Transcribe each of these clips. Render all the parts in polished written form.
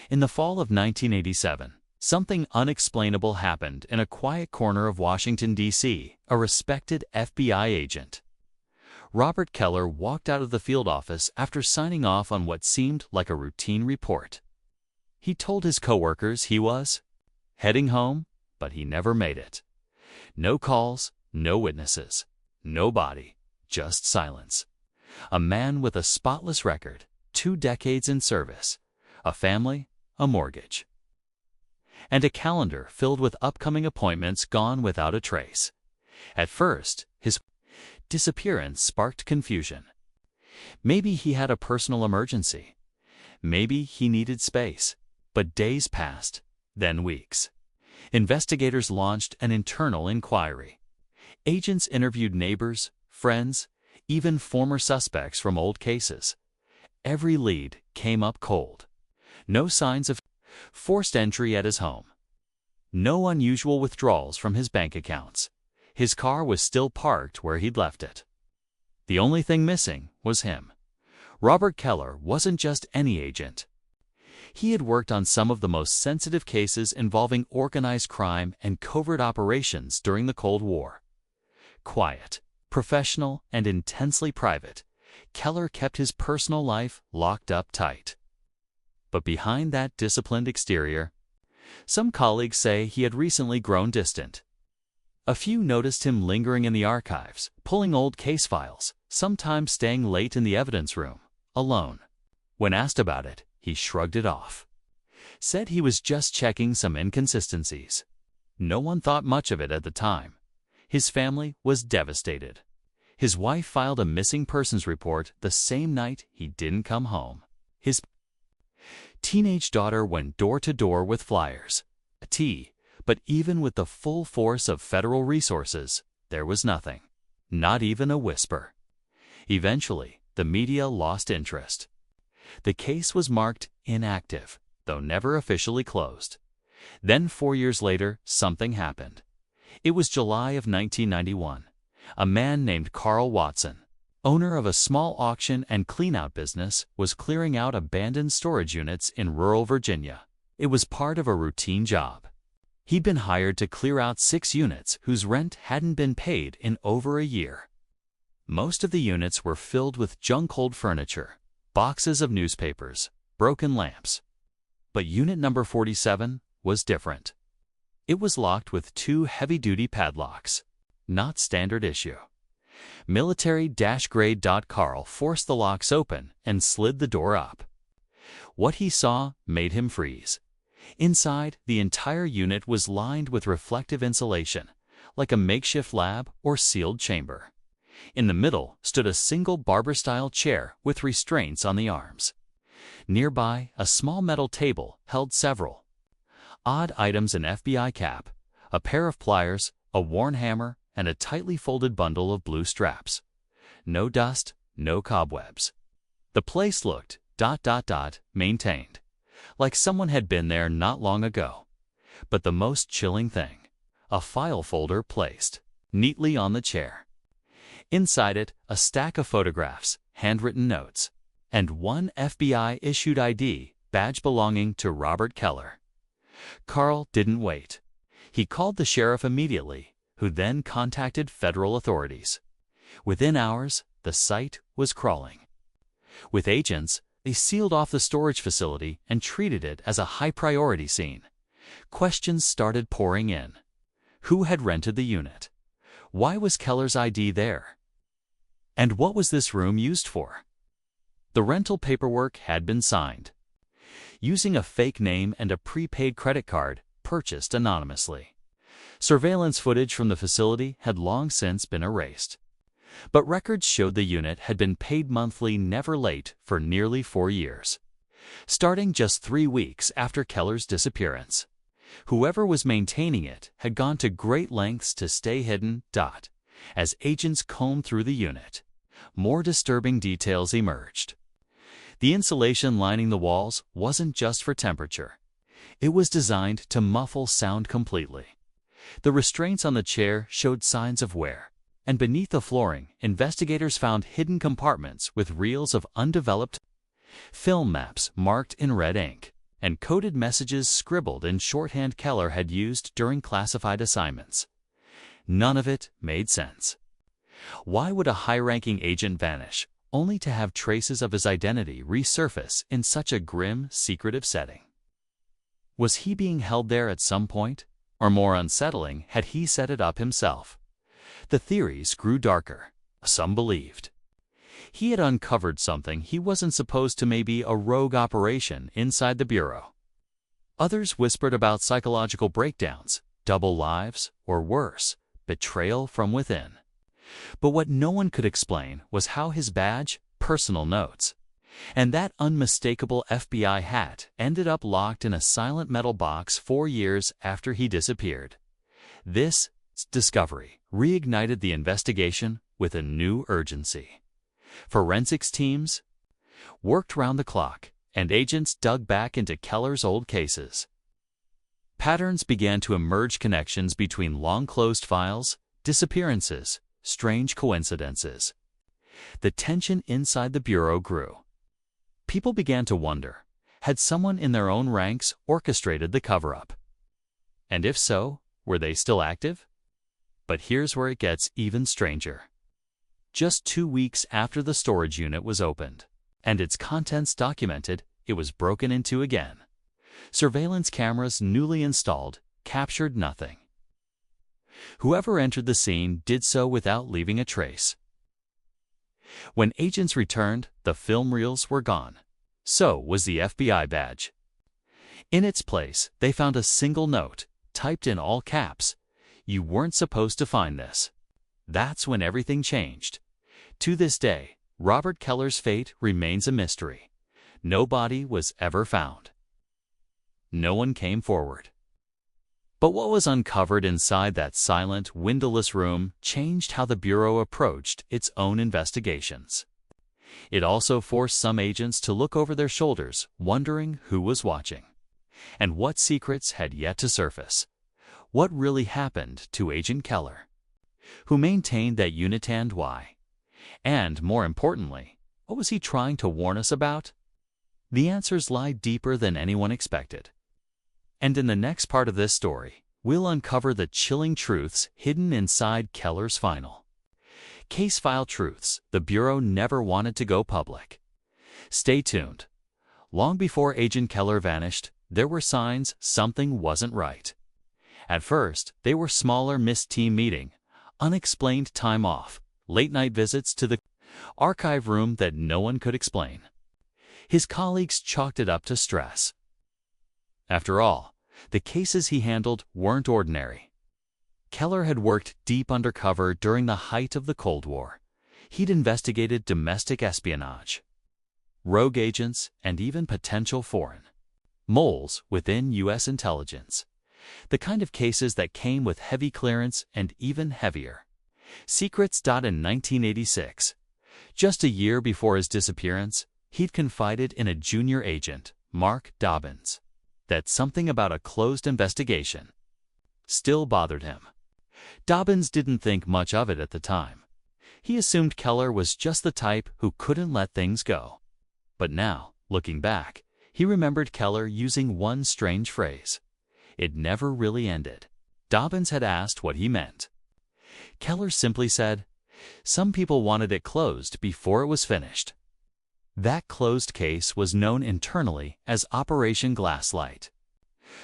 In the fall of 1987, something unexplainable happened in a quiet corner of Washington, D.C., a respected FBI agent. Robert Keller walked out of the field office after signing off on what seemed like a routine report. He told his coworkers he was heading home, but he never made it. No calls, no witnesses, no body, just silence. A man with a spotless record, 2 decades in service, a family, a mortgage, and a calendar filled with upcoming appointments gone without a trace. At first, his disappearance sparked confusion. Maybe he had a personal emergency. Maybe he needed space. But days passed, then weeks. Investigators launched an internal inquiry. Agents interviewed neighbors, friends, even former suspects from old cases. Every lead came up cold. No signs of forced entry at his home. No unusual withdrawals from his bank accounts. His car was still parked where he'd left it. The only thing missing was him. Robert Keller wasn't just any agent. He had worked on some of the most sensitive cases involving organized crime and covert operations during the Cold War. Quiet, professional, and intensely private, Keller kept his personal life locked up tight. But behind that disciplined exterior, some colleagues say he had recently grown distant. A few noticed him lingering in the archives, pulling old case files, sometimes staying late in the evidence room, alone. When asked about it, he shrugged it off. Said he was just checking some inconsistencies. No one thought much of it at the time. His family was devastated. His wife filed a missing persons report the same night he didn't come home. His teenage daughter went door to door with flyers. But even with the full force of federal resources, there was nothing. Not even a whisper. Eventually, the media lost interest. The case was marked inactive, though never officially closed. Then 4 years later, something happened. It was July of 1991. A man named Carl Watson, owner of a small auction and cleanout business, was clearing out abandoned storage units in rural Virginia. It was part of a routine job. He'd been hired to clear out 6 units whose rent hadn't been paid in over a year. Most of the units were filled with junk-old furniture, boxes of newspapers, broken lamps. But unit number 47 was different. It was locked with 2 heavy-duty padlocks, not standard issue. Military-grade. Carl forced the locks open and slid the door up. What he saw made him freeze. Inside, the entire unit was lined with reflective insulation, like a makeshift lab or sealed chamber. In the middle stood a single barber-style chair with restraints on the arms. Nearby, a small metal table held several odd items: an FBI cap, a pair of pliers, a worn hammer, and a tightly folded bundle of blue straps. No dust, no cobwebs. The place looked maintained, like someone had been there not long ago. But the most chilling thing, a file folder placed neatly on the chair. Inside it, a stack of photographs, handwritten notes, and one FBI-issued ID badge belonging to Robert Keller. Carl didn't wait. He called the sheriff immediately, who then contacted federal authorities. Within hours, the site was crawling. With agents, they sealed off the storage facility and treated it as a high-priority scene. Questions started pouring in. Who had rented the unit? Why was Keller's ID there? And what was this room used for? The rental paperwork had been signed, using a fake name and a prepaid credit card purchased anonymously. Surveillance footage from the facility had long since been erased. But records showed the unit had been paid monthly, never late, for nearly 4 years, starting just 3 weeks after Keller's disappearance. Whoever was maintaining it had gone to great lengths to stay hidden. As agents combed through the unit, more disturbing details emerged. The insulation lining the walls wasn't just for temperature. It was designed to muffle sound completely. The restraints on the chair showed signs of wear, and beneath the flooring, investigators found hidden compartments with reels of undeveloped film maps marked in red ink. and coded messages scribbled in shorthand Keller had used during classified assignments. None of it made sense. Why would a high-ranking agent vanish, only to have traces of his identity resurface in such a grim, secretive setting? Was he being held there at some point? Or more unsettling, had he set it up himself? The theories grew darker. Some believed he had uncovered something he wasn't supposed to, maybe a rogue operation inside the Bureau. Others whispered about psychological breakdowns, double lives, or worse, betrayal from within. But what no one could explain was how his badge, personal notes, and that unmistakable FBI hat ended up locked in a silent metal box 4 years after he disappeared. This discovery reignited the investigation with a new urgency. Forensics teams worked round the clock, and agents dug back into Keller's old cases. Patterns began to emerge: connections between long-closed files, disappearances, strange coincidences. The tension inside the Bureau grew. People began to wonder, had someone in their own ranks orchestrated the cover-up? And if so, were they still active? But here's where it gets even stranger. Just 2 weeks after the storage unit was opened, and its contents documented, it was broken into again. Surveillance cameras newly installed captured nothing. Whoever entered the scene did so without leaving a trace. When agents returned, the film reels were gone. So was the FBI badge. In its place, they found a single note, typed in all caps: "You weren't supposed to find this." That's when everything changed. To this day, Robert Keller's fate remains a mystery. No body was ever found. No one came forward. But what was uncovered inside that silent, windowless room changed how the Bureau approached its own investigations. It also forced some agents to look over their shoulders, wondering who was watching, and what secrets had yet to surface. What really happened to Agent Keller? Who maintained that unit, and why? And, more importantly, what was he trying to warn us about? The answers lie deeper than anyone expected. And in the next part of this story, we'll uncover the chilling truths hidden inside Keller's final case file, truths the Bureau never wanted to go public. Stay tuned. Long before Agent Keller vanished, there were signs something wasn't right. At first, they were smaller: missed team meeting, unexplained time off, late-night visits to the archive room that no one could explain. His colleagues chalked it up to stress. After all, the cases he handled weren't ordinary. Keller had worked deep undercover during the height of the Cold War. He'd investigated domestic espionage, rogue agents, and even potential foreign moles within U.S. intelligence. The kind of cases that came with heavy clearance and even heavier secrets. In 1986, just a year before his disappearance, he'd confided in a junior agent, Mark Dobbins, that something about a closed investigation still bothered him. Dobbins didn't think much of it at the time. He assumed Keller was just the type who couldn't let things go. But now, looking back, he remembered Keller using one strange phrase: "It never really ended." Dobbins had asked what he meant. Keller simply said, "Some people wanted it closed before it was finished." That closed case was known internally as Operation Glasslight.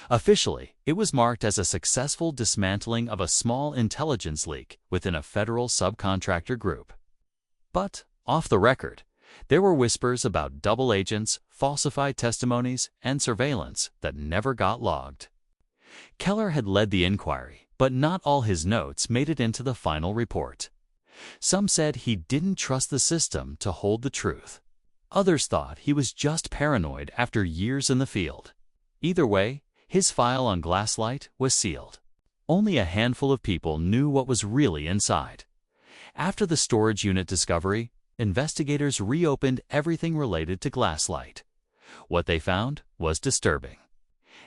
Officially, it was marked as a successful dismantling of a small intelligence leak within a federal subcontractor group. But, off the record, there were whispers about double agents, falsified testimonies, and surveillance that never got logged. Keller had led the inquiry, but not all his notes made it into the final report. Some said he didn't trust the system to hold the truth. Others thought he was just paranoid after years in the field. Either way, his file on Glasslight was sealed. Only a handful of people knew what was really inside. After the storage unit discovery, investigators reopened everything related to Glasslight. What they found was disturbing.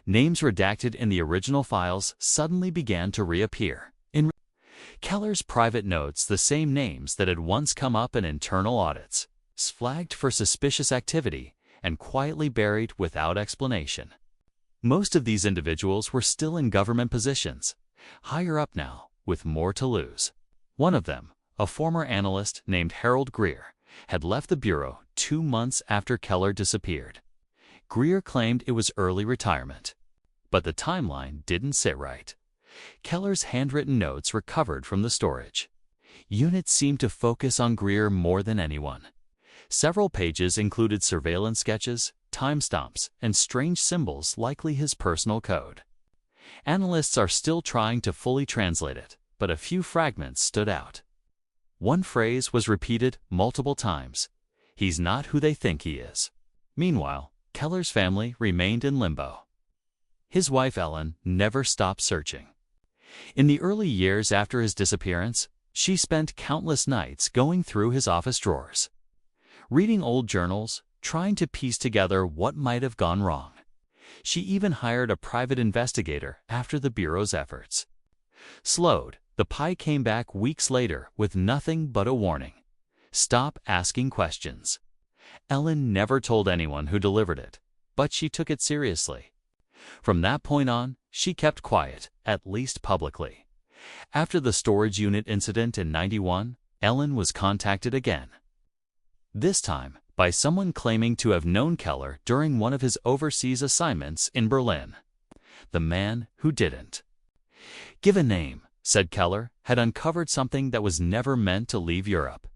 Names redacted in the original files suddenly began to reappear. In Keller's private notes, the same names that had once come up in internal audits, flagged for suspicious activity and quietly buried without explanation. Most of these individuals were still in government positions, higher up now, with more to lose. One of them, a former analyst named Harold Greer, had left the Bureau 2 months after Keller disappeared. Greer claimed it was early retirement. But the timeline didn't sit right. Keller's handwritten notes recovered from the storage. Units seemed to focus on Greer more than anyone. Several pages included surveillance sketches, timestamps, and strange symbols, likely his personal code. Analysts are still trying to fully translate it, but a few fragments stood out. One phrase was repeated multiple times: "He's not who they think he is." Meanwhile, Keller's family remained in limbo. His wife Ellen never stopped searching. In the early years after his disappearance, she spent countless nights going through his office drawers, reading old journals, trying to piece together what might have gone wrong. She even hired a private investigator after the Bureau's efforts. Slowed, the pie came back weeks later with nothing but a warning: stop asking questions. Ellen never told anyone who delivered it, but she took it seriously. From that point on, she kept quiet, at least publicly. After the storage unit incident in '91, Ellen was contacted again. This time by someone claiming to have known Keller during one of his overseas assignments in Berlin. The man who didn't give a name, said Keller, had uncovered something that was never meant to leave Europe.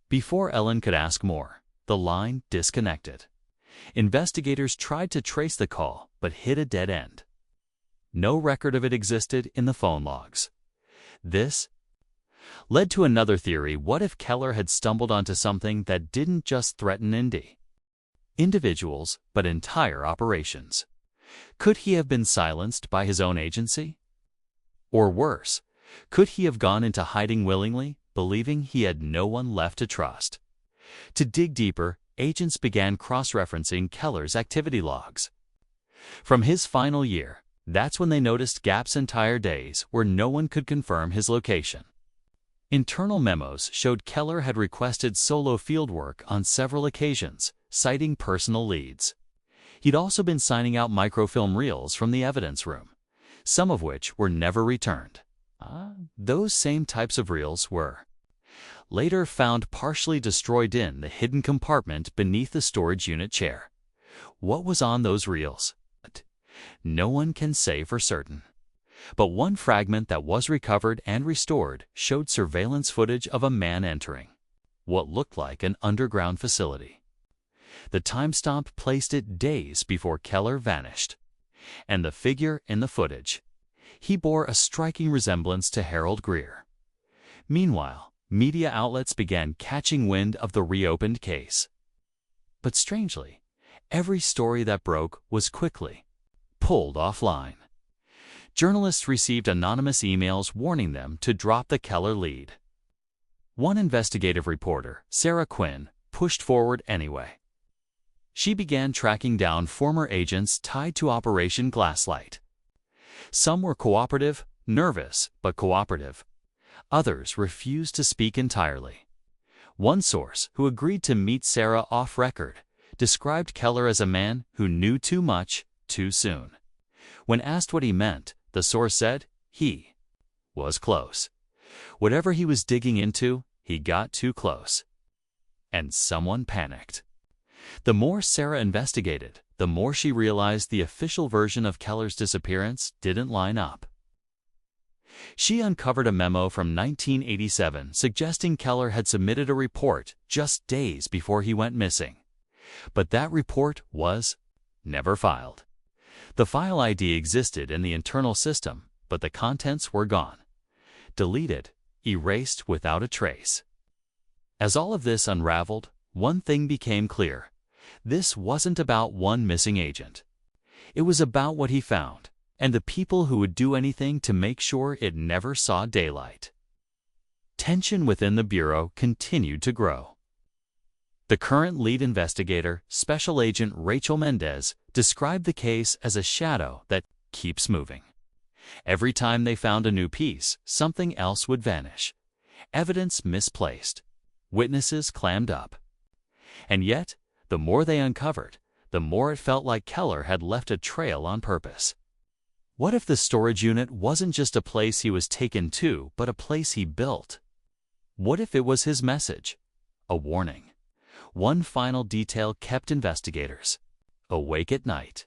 Before Ellen could ask more, the line disconnected. Investigators tried to trace the call, but hit a dead end. No record of it existed in the phone logs. This led to another theory: what if Keller had stumbled onto something that didn't just threaten individuals, but entire operations? Could he have been silenced by his own agency? Or worse, could he have gone into hiding willingly, believing he had no one left to trust? To dig deeper, agents began cross-referencing Keller's activity logs. From his final year, that's when they noticed gaps in entire days where no one could confirm his location. Internal memos showed Keller had requested solo fieldwork on several occasions, citing personal leads. He'd also been signing out microfilm reels from the evidence room, some of which were never returned. Those same types of reels were later found partially destroyed in the hidden compartment beneath the storage unit chair. What was on those reels? No one can say for certain. But one fragment that was recovered and restored showed surveillance footage of a man entering what looked like an underground facility. The timestamp placed it days before Keller vanished. And the figure in the footage, he bore a striking resemblance to Harold Greer. Meanwhile, media outlets began catching wind of the reopened case. But strangely, every story that broke was quickly pulled offline. Journalists received anonymous emails warning them to drop the Keller lead. One investigative reporter, Sarah Quinn, pushed forward anyway. She began tracking down former agents tied to Operation Glasslight. Some were cooperative, nervous, but cooperative. Others refused to speak entirely. One source, who agreed to meet Sarah off-record, described Keller as a man who knew too much, too soon. When asked what he meant, the source said he was close. Whatever he was digging into, he got too close. And someone panicked. The more Sarah investigated, the more she realized the official version of Keller's disappearance didn't line up. She uncovered a memo from 1987 suggesting Keller had submitted a report just days before he went missing. But that report was never filed. The file ID existed in the internal system, but the contents were gone. Deleted, erased without a trace. As all of this unraveled, one thing became clear. This wasn't about one missing agent. It was about what he found, and the people who would do anything to make sure it never saw daylight. Tension within the Bureau continued to grow. The current lead investigator, Special Agent Rachel Mendez, described the case as a shadow that keeps moving. Every time they found a new piece, something else would vanish. Evidence misplaced. Witnesses clammed up. And yet, the more they uncovered, the more it felt like Keller had left a trail on purpose. What if the storage unit wasn't just a place he was taken to, but a place he built? What if it was his message? A warning. One final detail kept investigators awake at night.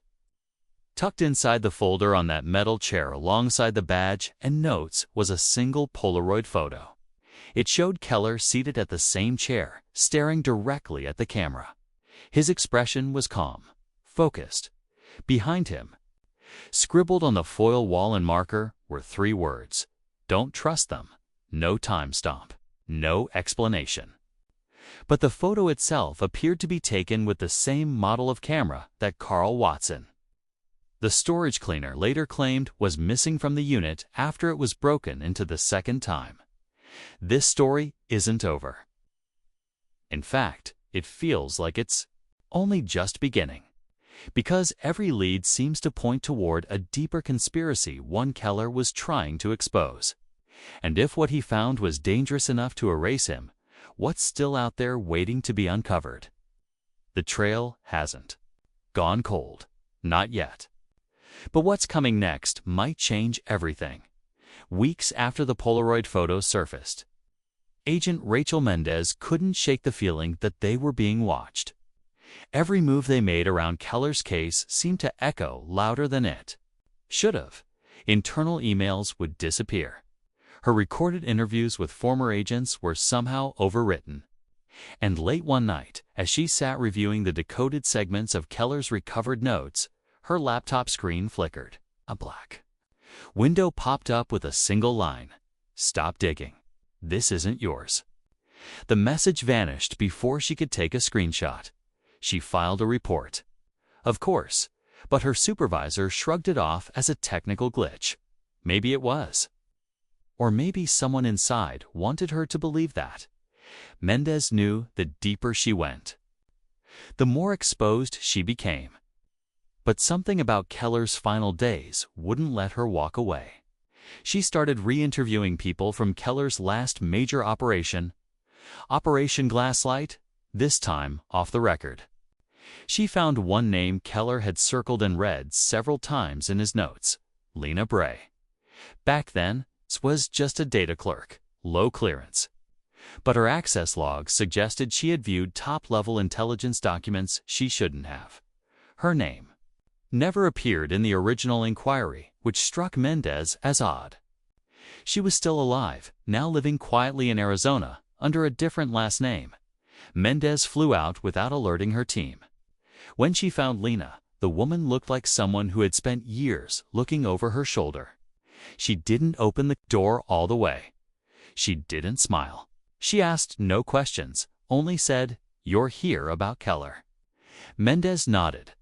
Tucked inside the folder on that metal chair alongside the badge and notes was a single Polaroid photo. It showed Keller seated at the same chair, staring directly at the camera. His expression was calm, focused. Behind him, scribbled on the foil wall in marker, were 3 words. Don't trust them. No time stamp. No explanation. But the photo itself appeared to be taken with the same model of camera that Carl Watson, the storage cleaner, later claimed was missing from the unit after it was broken into the second time. This story isn't over. In fact, it feels like it's only just beginning, because every lead seems to point toward a deeper conspiracy one Keller was trying to expose. And if what he found was dangerous enough to erase him, what's still out there waiting to be uncovered? The trail hasn't gone cold. Not yet. But what's coming next might change everything. Weeks after the Polaroid photos surfaced, Agent Rachel Mendez couldn't shake the feeling that they were being watched. Every move they made around Keller's case seemed to echo louder than it should have. Internal emails would disappear. Her recorded interviews with former agents were somehow overwritten. And late one night, as she sat reviewing the decoded segments of Keller's recovered notes, her laptop screen flickered. A black window popped up with a single line. Stop digging. This isn't yours. The message vanished before she could take a screenshot. She filed a report. Of course, but her supervisor shrugged it off as a technical glitch. Maybe it was. Or maybe someone inside wanted her to believe that. Mendez knew the deeper she went, the more exposed she became. But something about Keller's final days wouldn't let her walk away. She started re-interviewing people from Keller's last major operation, Operation Glasslight, this time off the record. She found one name Keller had circled and read several times in his notes: Lena Bray. Back then, this was just a data clerk, low clearance. But her access logs suggested she had viewed top-level intelligence documents she shouldn't have. Her name never appeared in the original inquiry, which struck Mendez as odd. She was still alive, now living quietly in Arizona, under a different last name. Mendez flew out without alerting her team. When she found Lena, the woman looked like someone who had spent years looking over her shoulder. She didn't open the door all the way. She didn't smile. She asked no questions, only said, "You're here about Keller." Mendez nodded.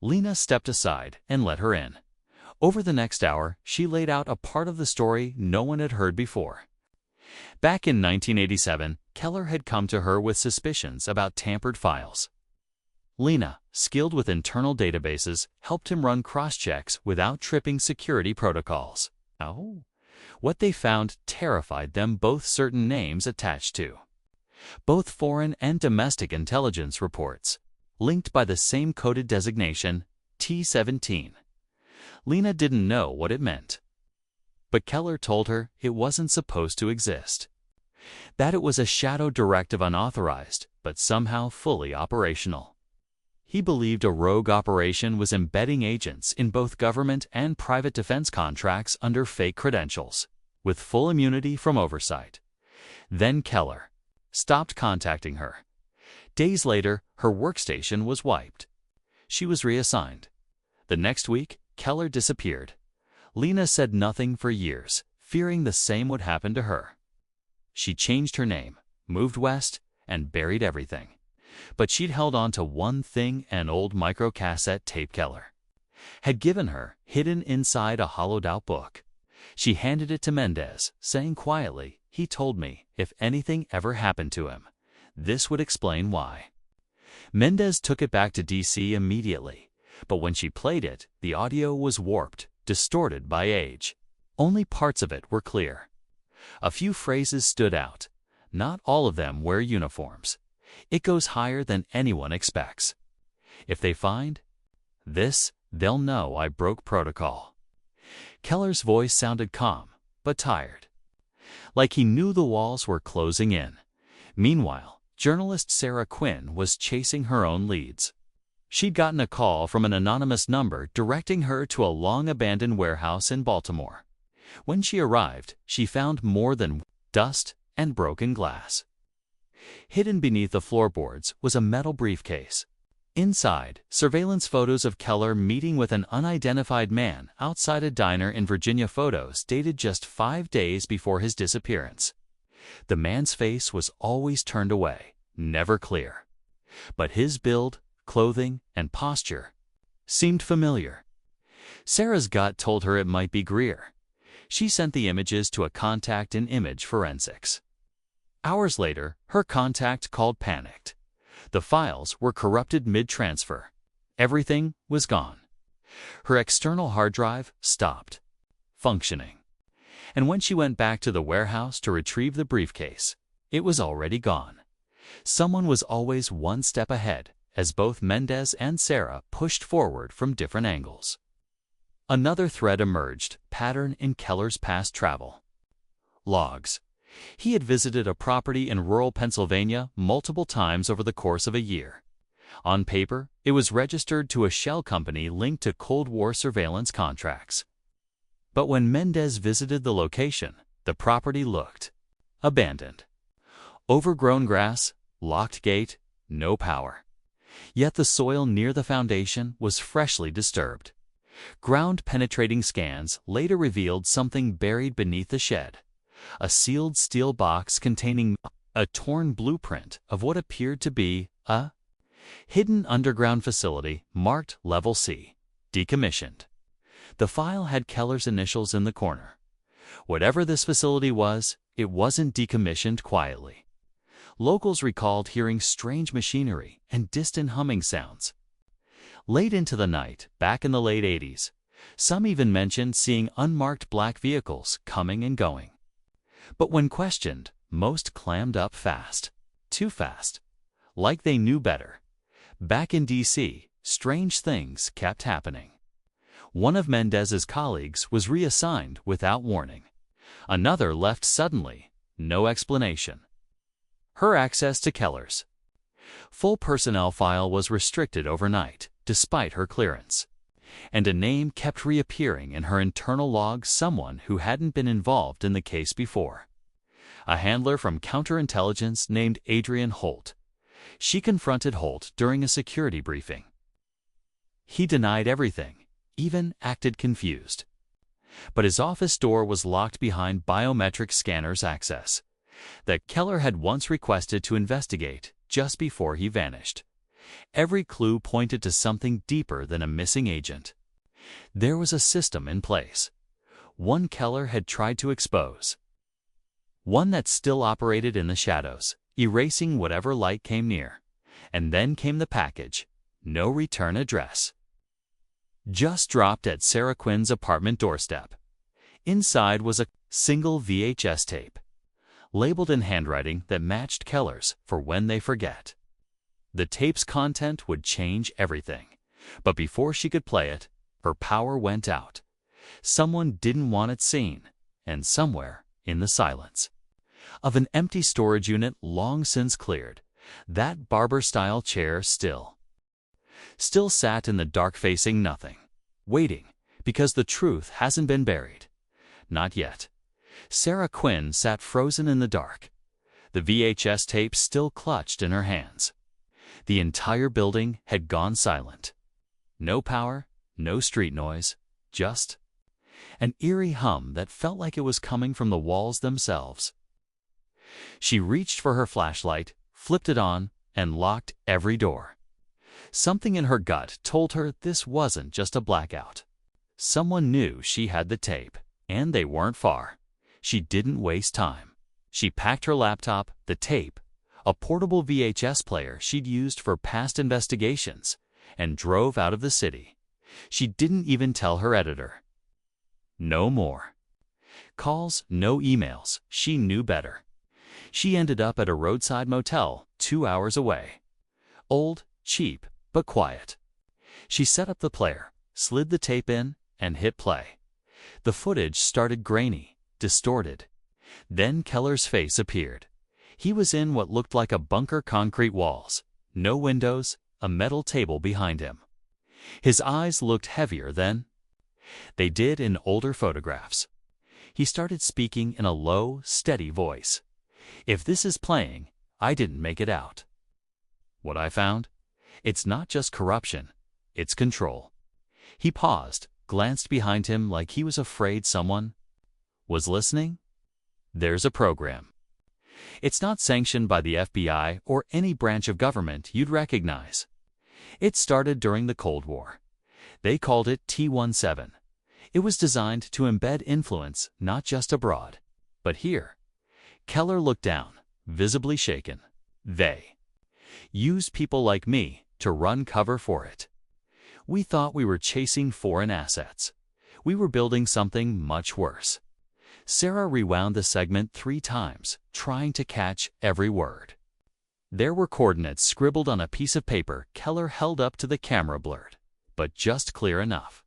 Lena stepped aside and let her in. Over the next hour, she laid out a part of the story no one had heard before. Back in 1987, Keller had come to her with suspicions about tampered files. Lena, skilled with internal databases, helped him run cross-checks without tripping security protocols. Oh, what they found terrified them, both certain names attached to both foreign and domestic intelligence reports, linked by the same coded designation, T-17. Lena didn't know what it meant, but Keller told her it wasn't supposed to exist, that it was a shadow directive, unauthorized, but somehow fully operational. He believed a rogue operation was embedding agents in both government and private defense contracts under fake credentials, with full immunity from oversight. Then Keller stopped contacting her. Days later, her workstation was wiped. She was reassigned. The next week, Keller disappeared. Lena said nothing for years, fearing the same would happen to her. She changed her name, moved west, and buried everything. But she'd held on to one thing: an old microcassette tape Keller had given her, hidden inside a hollowed-out book. She handed it to Mendez, saying quietly, "He told me if anything ever happened to him, this would explain why." Mendez took it back to D.C. immediately, but when she played it, the audio was warped, distorted by age. Only parts of it were clear. A few phrases stood out. Not all of them wear uniforms. It goes higher than anyone expects. If they find this, they'll know I broke protocol. Keller's voice sounded calm, but tired, like he knew the walls were closing in. Meanwhile, journalist Sarah Quinn was chasing her own leads. She'd gotten a call from an anonymous number directing her to a long-abandoned warehouse in Baltimore. When she arrived, she found more than dust and broken glass. Hidden beneath the floorboards was a metal briefcase. Inside, surveillance photos of Keller meeting with an unidentified man outside a diner in Virginia, photos dated just 5 days before his disappearance. The man's face was always turned away, never clear. But his build, clothing, and posture seemed familiar. Sarah's gut told her it might be Greer. She sent the images to a contact in image forensics. Hours later, her contact called panicked. The files were corrupted mid-transfer. Everything was gone. Her external hard drive stopped functioning. And when she went back to the warehouse to retrieve the briefcase, it was already gone. Someone was always one step ahead, as both Mendez and Sarah pushed forward from different angles. Another thread emerged, pattern in Keller's past travel. Logs. He had visited a property in rural Pennsylvania multiple times over the course of a year. On paper, it was registered to a shell company linked to Cold War surveillance contracts. But when Mendez visited the location, the property looked abandoned. Overgrown grass, locked gate, no power. Yet the soil near the foundation was freshly disturbed. Ground-penetrating scans later revealed something buried beneath the shed. A sealed steel box containing a torn blueprint of what appeared to be a hidden underground facility marked Level C, decommissioned. The file had Keller's initials in the corner. Whatever this facility was, it wasn't decommissioned quietly. Locals recalled hearing strange machinery and distant humming sounds. Late into the night, back in the late 80s, some even mentioned seeing unmarked black vehicles coming and going. But when questioned, most clammed up fast. Too fast. Like they knew better. Back in D.C., strange things kept happening. One of Mendez's colleagues was reassigned without warning. Another left suddenly, no explanation. Her access to Keller's full personnel file was restricted overnight, despite her clearance. And a name kept reappearing in her internal log, someone who hadn't been involved in the case before. A handler from counterintelligence named Adrian Holt. She confronted Holt during a security briefing. He denied everything, even acted confused. But his office door was locked behind biometric scanners access that Keller had once requested to investigate just before he vanished. Every clue pointed to something deeper than a missing agent. There was a system in place. One Keller had tried to expose. One that still operated in the shadows, erasing whatever light came near. And then came the package. No return address. Just dropped at Sarah Quinn's apartment doorstep. Inside was a single VHS tape, labeled in handwriting that matched Keller's for when they forget. The tape's content would change everything. But before she could play it, her power went out. Someone didn't want it seen, and somewhere in the silence of an empty storage unit long since cleared, that barber-style chair still sat in the dark facing nothing, waiting, because the truth hasn't been buried. Not yet. Sarah Quinn sat frozen in the dark, the VHS tape still clutched in her hands. The entire building had gone silent. No power, no street noise, just an eerie hum that felt like it was coming from the walls themselves. She reached for her flashlight, flipped it on, and locked every door. Something in her gut told her this wasn't just a blackout. Someone knew she had the tape, and they weren't far. She didn't waste time. She packed her laptop, the tape, a portable VHS player she'd used for past investigations, and drove out of the city. She didn't even tell her editor. No more calls, no emails. She knew better. She ended up at a roadside motel 2 hours away. Old, cheap, but quiet. She set up the player, slid the tape in, and hit play. The footage started grainy, distorted. Then Keller's face appeared. He was in what looked like a bunker, concrete walls, no windows, a metal table behind him. His eyes looked heavier than they did in older photographs. He started speaking in a low, steady voice. "If this is playing, I didn't make it out. What I found? It's not just corruption, it's control." He paused, glanced behind him like he was afraid someone was listening. "There's a program. It's not sanctioned by the FBI or any branch of government you'd recognize. It started during the Cold War. They called it T-17. It was designed to embed influence not just abroad, but here." Keller looked down, visibly shaken. "They use people like me to run cover for it. We thought we were chasing foreign assets. We were building something much worse." Sarah rewound the segment 3 times, trying to catch every word. There were coordinates scribbled on a piece of paper Keller held up to the camera, blurred, but just clear enough.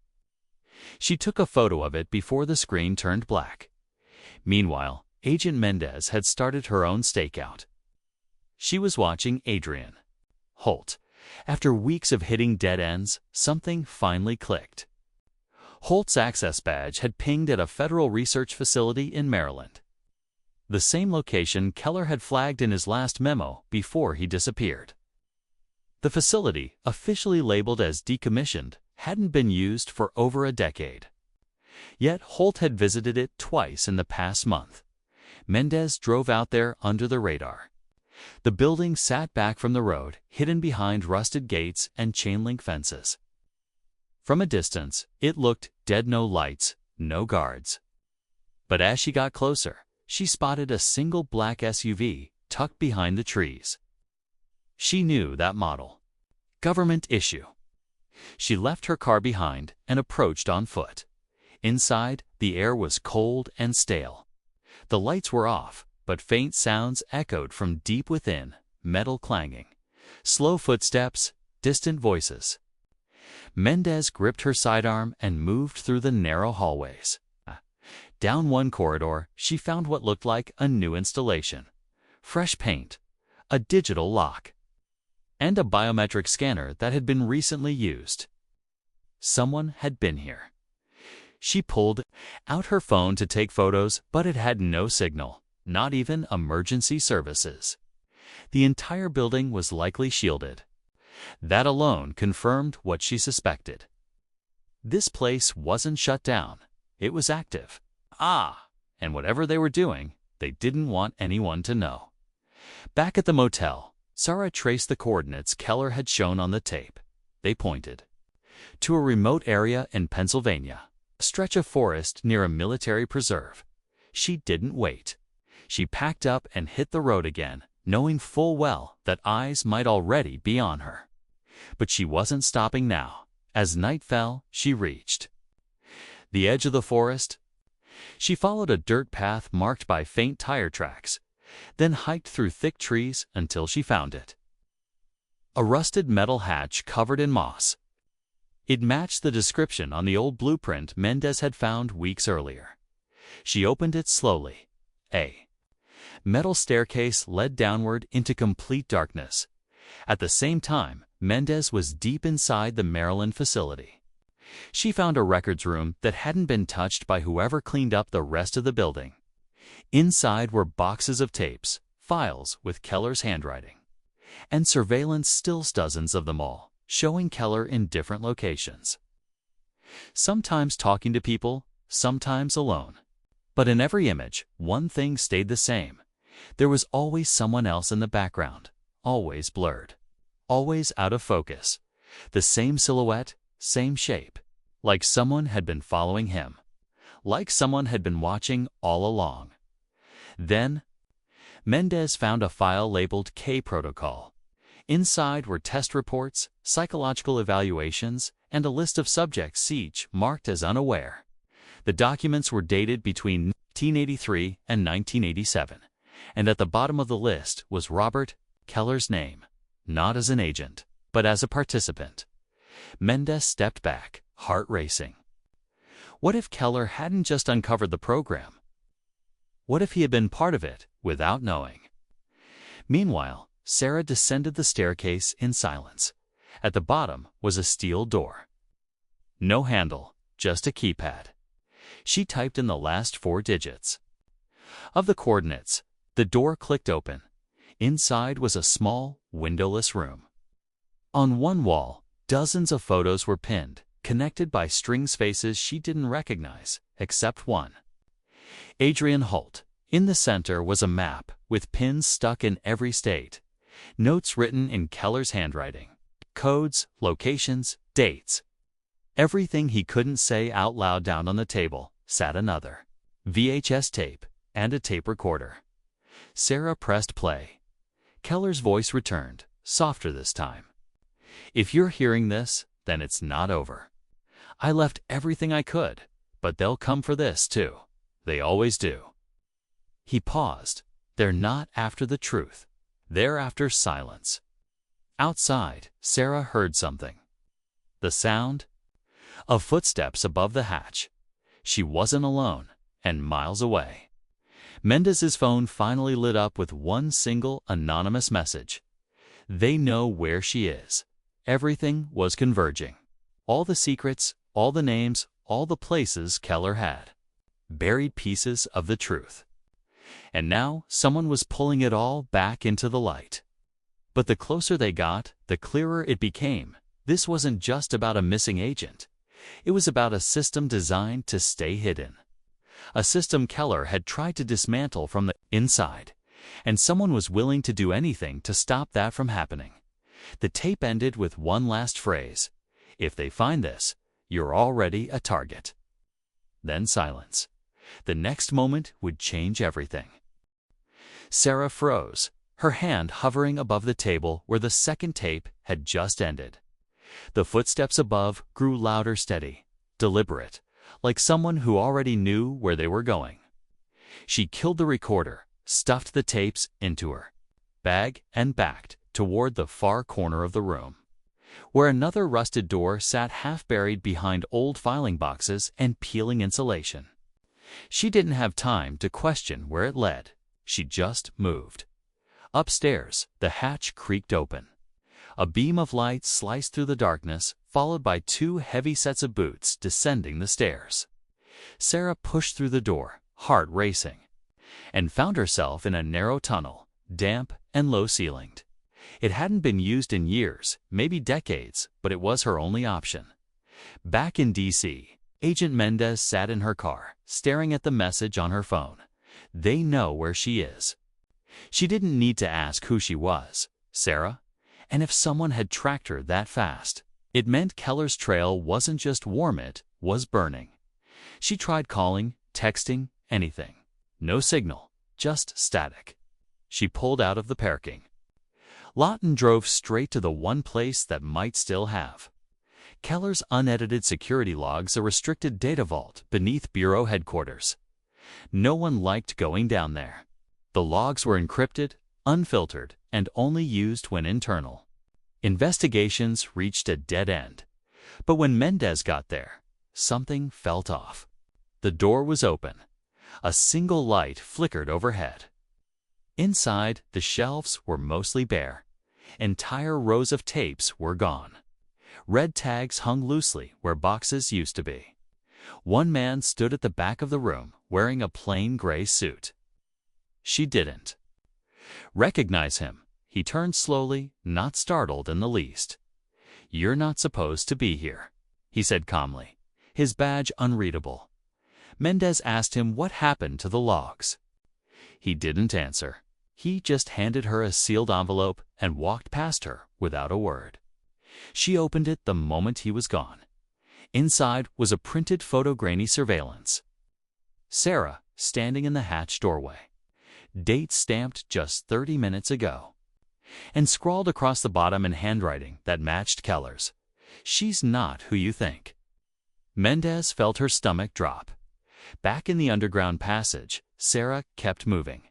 She took a photo of it before the screen turned black. Meanwhile, Agent Mendez had started her own stakeout. She was watching Adrian Holt. After weeks of hitting dead ends, something finally clicked. Holt's access badge had pinged at a federal research facility in Maryland. The same location Keller had flagged in his last memo before he disappeared. The facility, officially labeled as decommissioned, hadn't been used for over a decade. Yet Holt had visited it twice in the past month. Mendez drove out there under the radar. The building sat back from the road, hidden behind rusted gates and chain-link fences. From a distance, it looked dead, no lights, no guards. But as she got closer, she spotted a single black SUV tucked behind the trees. She knew that model. Government issue. She left her car behind and approached on foot. Inside, the air was cold and stale. The lights were off, but faint sounds echoed from deep within, metal clanging. Slow footsteps, distant voices. Mendez gripped her sidearm and moved through the narrow hallways. Down one corridor, she found what looked like a new installation. Fresh paint, a digital lock, and a biometric scanner that had been recently used. Someone had been here. She pulled out her phone to take photos, but it had no signal, not even emergency services. The entire building was likely shielded. That alone confirmed what she suspected. This place wasn't shut down. It was active. And whatever they were doing, they didn't want anyone to know. Back at the motel, Sarah traced the coordinates Keller had shown on the tape. They pointed to a remote area in Pennsylvania, a stretch of forest near a military preserve. She didn't wait. She packed up and hit the road again, knowing full well that eyes might already be on her. But she wasn't stopping now. As night fell, she reached the edge of the forest. She followed a dirt path marked by faint tire tracks, then hiked through thick trees until she found it. A rusted metal hatch covered in moss. It matched the description on the old blueprint Mendez had found weeks earlier. She opened it slowly. A metal staircase led downward into complete darkness. At the same time, Mendez was deep inside the Maryland facility. She found a records room that hadn't been touched by whoever cleaned up the rest of the building. Inside were boxes of tapes, files with Keller's handwriting, and surveillance stills, dozens of them all, showing Keller in different locations. Sometimes talking to people, sometimes alone. But in every image, one thing stayed the same. There was always someone else in the background, always blurred, always out of focus. The same silhouette, same shape, like someone had been following him, like someone had been watching all along. Then, Mendez found a file labeled K Protocol. Inside were test reports, psychological evaluations, and a list of subjects each marked as unaware. The documents were dated between 1983 and 1987, and at the bottom of the list was Robert Keller's name, not as an agent, but as a participant. Mendez stepped back, heart racing. What if Keller hadn't just uncovered the program? What if he had been part of it without knowing? Meanwhile, Sarah descended the staircase in silence. At the bottom was a steel door. No handle, just a keypad. She typed in the last 4 digits. Of the coordinates, the door clicked open. Inside was a small, windowless room. On one wall, dozens of photos were pinned, connected by strings faces she didn't recognize, except one. Adrian Holt. In the center was a map, with pins stuck in every state. Notes written in Keller's handwriting. Codes, locations, dates. Everything he couldn't say out loud. Down on the table sat another VHS tape and a tape recorder. Sarah pressed play. Keller's voice returned, softer this time. If you're hearing this, then it's not over. I left everything I could, but they'll come for this too. They always do. He paused. They're not after the truth. They're after silence. Outside, Sarah heard something. The sound of footsteps above the hatch. She wasn't alone, and miles away. Mendez's phone finally lit up with one single anonymous message. They know where she is. Everything was converging. All the secrets, all the names, all the places Keller had. Buried pieces of the truth. And now someone was pulling it all back into the light. But the closer they got, the clearer it became. This wasn't just about a missing agent. It was about a system designed to stay hidden. A system Keller had tried to dismantle from the inside, and someone was willing to do anything to stop that from happening. The tape ended with one last phrase. If they find this, you're already a target. Then silence. The next moment would change everything. Sarah froze, her hand hovering above the table where the second tape had just ended. The footsteps above grew louder, steady, deliberate, like someone who already knew where they were going. She killed the recorder, stuffed the tapes into her bag, and backed toward the far corner of the room, where another rusted door sat half-buried behind old filing boxes and peeling insulation. She didn't have time to question where it led. She just moved. Upstairs, the hatch creaked open. A beam of light sliced through the darkness, followed by 2 heavy sets of boots descending the stairs. Sarah pushed through the door, heart racing, and found herself in a narrow tunnel, damp and low-ceilinged. It hadn't been used in years, maybe decades, but it was her only option. Back in D.C., Agent Mendez sat in her car, staring at the message on her phone. They know where she is. She didn't need to ask who she was, Sarah. And if someone had tracked her that fast, it meant Keller's trail wasn't just warm, it was burning. She tried calling, texting, anything. No signal, just static. She pulled out of the parking lot and drove straight to the one place that might still have Keller's unedited security logs, a restricted data vault beneath Bureau headquarters. No one liked going down there. The logs were encrypted, unfiltered, and only used when internal. Investigations reached a dead end. But when Mendez got there, something felt off. The door was open. A single light flickered overhead. Inside, the shelves were mostly bare. Entire rows of tapes were gone. Red tags hung loosely where boxes used to be. One man stood at the back of the room wearing a plain gray suit. She didn't recognize him. He turned slowly, not startled in the least. "You're not supposed to be here," he said calmly, his badge unreadable. Mendez asked him what happened to the logs. He didn't answer. He just handed her a sealed envelope and walked past her without a word. She opened it the moment he was gone. Inside was a printed photo-grainy surveillance. Sarah, standing in the hatch doorway. Date stamped just 30 minutes ago. And scrawled across the bottom in handwriting that matched Keller's. "She's not who you think." Mendez felt her stomach drop. Back in the underground passage, Sarah kept moving.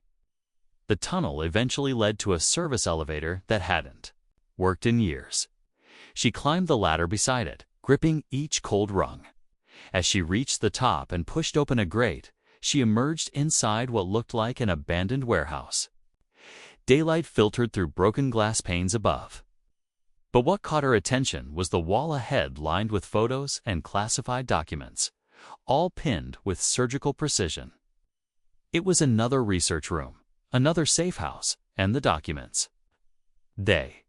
The tunnel eventually led to a service elevator that hadn't worked in years. She climbed the ladder beside it, gripping each cold rung. As she reached the top and pushed open a grate, she emerged inside what looked like an abandoned warehouse. Daylight filtered through broken glass panes above. But what caught her attention was the wall ahead lined with photos and classified documents, all pinned with surgical precision. It was another research room, another safe house, and the documents. They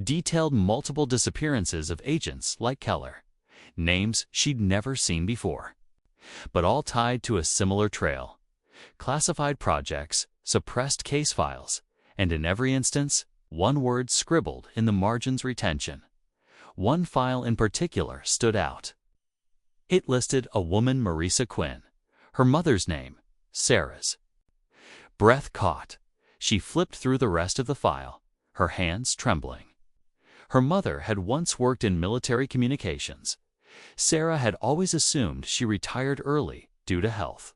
detailed multiple disappearances of agents like Keller, names she'd never seen before, but all tied to a similar trail: classified projects, suppressed case files, and in every instance, one word scribbled in the margins: retention. One file in particular stood out. It listed a woman, Marisa Quinn, her mother's name, Sarah's. Breath caught. She flipped through the rest of the file, her hands trembling. Her mother had once worked in military communications. Sarah had always assumed she retired early due to health.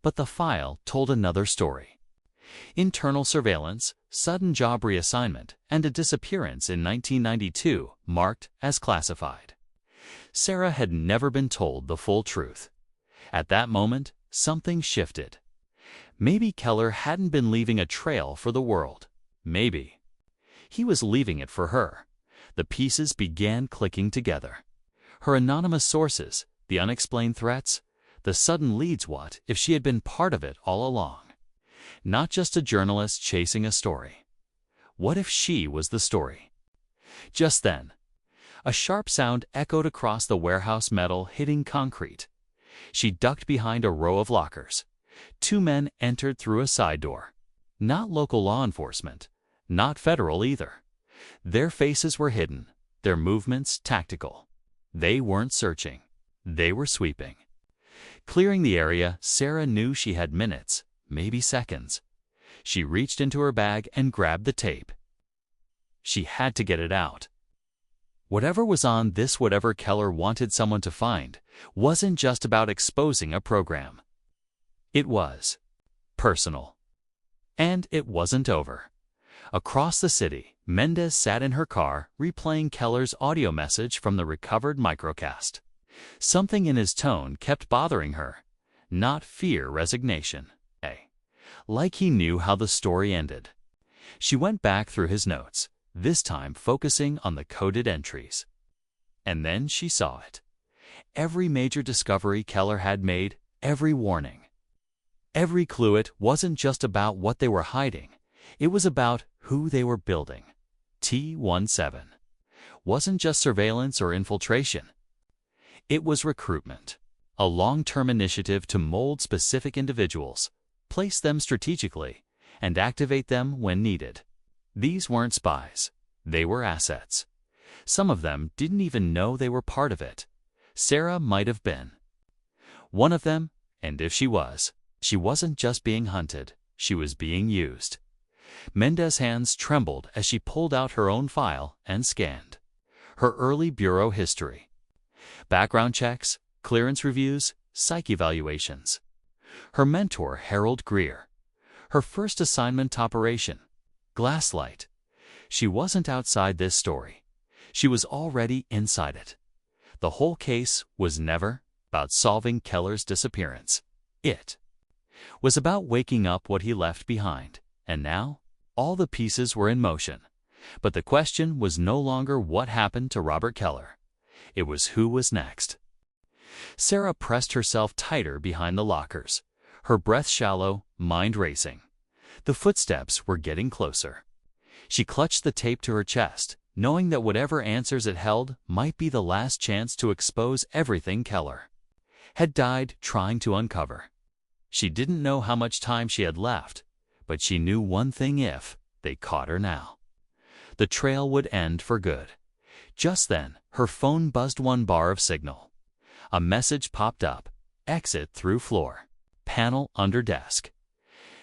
But the file told another story: internal surveillance, sudden job reassignment, and a disappearance in 1992 marked as classified. Sarah had never been told the full truth. At that moment, something shifted. Maybe Keller hadn't been leaving a trail for the world. Maybe he was leaving it for her. The pieces began clicking together. Her anonymous sources, the unexplained threats, the sudden leads. What if she had been part of it all along? Not just a journalist chasing a story. What if she was the story? Just then, a sharp sound echoed across the warehouse, metal hitting concrete. She ducked behind a row of lockers. Two men entered through a side door. Not local law enforcement, not federal either. Their faces were hidden, their movements tactical. They weren't searching, they were sweeping. Clearing the area, Sarah knew she had minutes, maybe seconds. She reached into her bag and grabbed the tape. She had to get it out. Whatever was on this, whatever Keller wanted someone to find, wasn't just about exposing a program. It was personal. And it wasn't over. Across the city, Mendez sat in her car, replaying Keller's audio message from the recovered microcast. Something in his tone kept bothering her. Not fear, resignation. Like he knew how the story ended. She went back through his notes, this time focusing on the coded entries. And then she saw it. Every major discovery Keller had made, every warning. Every clue. It wasn't just about what they were hiding. It was about who they were building. T-17 wasn't just surveillance or infiltration. It was recruitment, a long-term initiative to mold specific individuals, place them strategically, and activate them when needed. These weren't spies. They were assets. Some of them didn't even know they were part of it. Sarah might have been one of them, and if she was, she wasn't just being hunted, she was being used. Mendez's hands trembled as she pulled out her own file and scanned her early bureau history. Background checks, clearance reviews, psych evaluations. Her mentor, Harold Greer. Her first assignment operation, Glasslight. She wasn't outside this story. She was already inside it. The whole case was never about solving Keller's disappearance. It was about waking up what he left behind. And now, all the pieces were in motion. But the question was no longer what happened to Robert Keller. It was who was next. Sarah pressed herself tighter behind the lockers, her breath shallow, mind racing. The footsteps were getting closer. She clutched the tape to her chest, knowing that whatever answers it held might be the last chance to expose everything Keller had died trying to uncover. She didn't know how much time she had left, but she knew one thing: if they caught her now, the trail would end for good. Just then, her phone buzzed one bar of signal. A message popped up: exit through floor, panel under desk.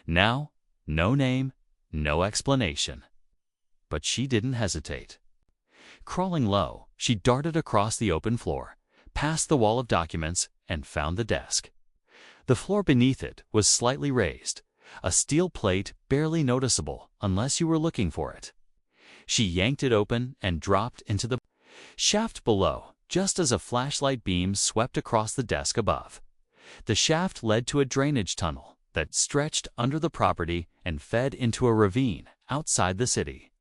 Now, no name, no explanation. But she didn't hesitate. Crawling low, she darted across the open floor, past the wall of documents, and found the desk. The floor beneath it was slightly raised, a steel plate barely noticeable unless you were looking for it. She yanked it open and dropped into the Shaft below, just as a flashlight beam swept across the desk above. The shaft led to a drainage tunnel that stretched under the property and fed into a ravine outside the city.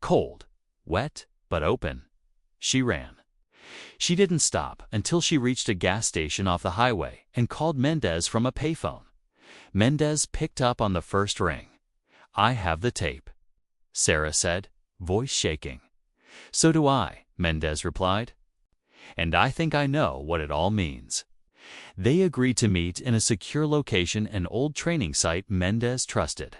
Cold, wet, but open. She ran. She didn't stop until she reached a gas station off the highway and called Mendez from a payphone. Mendez picked up on the first ring. "I have the tape," Sarah said, voice shaking. "So do I," Mendez replied. "And I think I know what it all means." They agreed to meet in a secure location, an old training site Mendez trusted.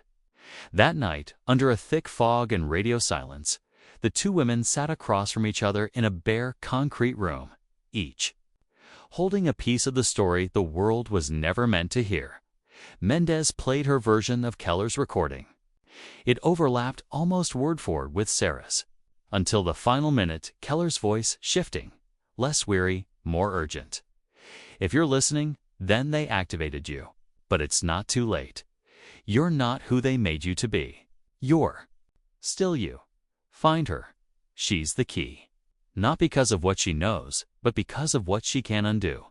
That night, under a thick fog and radio silence, the two women sat across from each other in a bare concrete room, each holding a piece of the story the world was never meant to hear. Mendez played her version of Keller's recording. It overlapped almost word for word with Sarah's, until the final minute, Keller's voice shifting, less weary, more urgent. "If you're listening, then they activated you. But it's not too late. You're not who they made you to be. You're still you. Find her. She's the key. Not because of what she knows, but because of what she can undo."